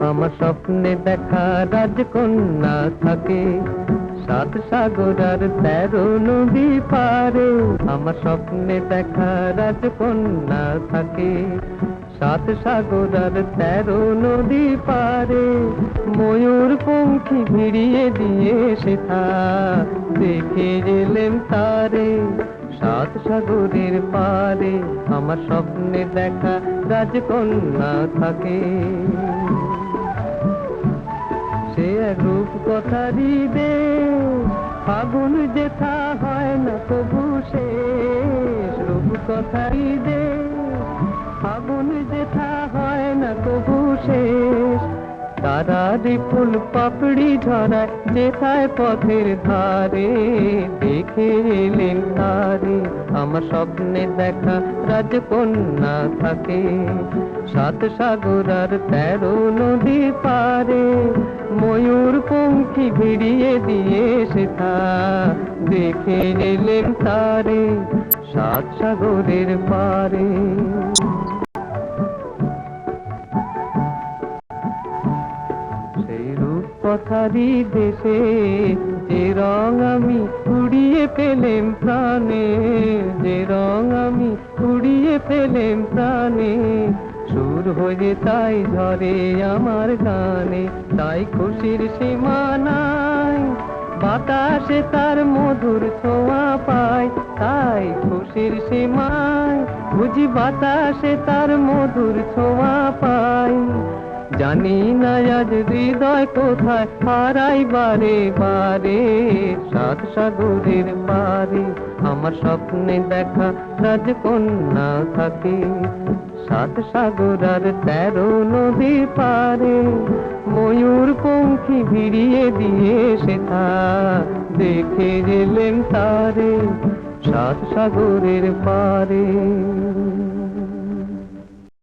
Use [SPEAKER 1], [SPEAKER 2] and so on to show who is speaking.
[SPEAKER 1] আমার স্বপ্নে দেখা রাজকন্যা থাকে 7 সাগর আর 13 নদী পারে। আমার স্বপ্নে দেখা রাজকন্যা থাকে 7 সাগর আর 13 নদী পারে। ময়ূর পঙ্খী ভিড়িয়ে দিয়ে সেথা দেখে গেলেন তারে 7 সাগরের পারে। আমার স্বপ্নে দেখা রাজকন্যা থাকে। সে এক রূপ কথারি দে ফাগুন যেথা হয় না কবু শেষ। রূপ কথারি দে ফাগুন যেথা হয় না কবু শেষ। তারারি ফুল পাপড়ি ঝরায় যেথায় পথের ধারে দেখে এলেন তারে। আমার স্বপ্নে দেখা রাজকন্যা থাকে 7 সাগর আর 13 নদী পারে। ময়ূর পঙ্খী ভিড়িয়ে দিয়ে সেথা দেখে এলেন তারে 7 সাগরের পারে। সেই রূপ কথারি দেশে যে রং আমি কুড়িয়ে পেলেম প্রাণে। যে রং আমি কুড়িয়ে পেলেম প্রাণে। সুর হয়ে তাই ঝরে আমার গানে। তাই খুশির সীমা নাই বাতাসে তার মধুর ছোঁয়া পায়। তাই খুশির সীমায় বুঝি বাতাসে তার মধুর ছোঁয়া পায়। জানি না আজ হৃদয় কোথায় হারাই বারে বারে 7 সাগরের পারে। আমার স্বপ্নে দেখা রাজকন্যা থাকে 7 সাগর আর 13 নদী পারে। ময়ূর পঙ্খী ভিড়িয়ে দিয়ে সেথা দেখে গেলেন তারে 7 সাগরের পারে।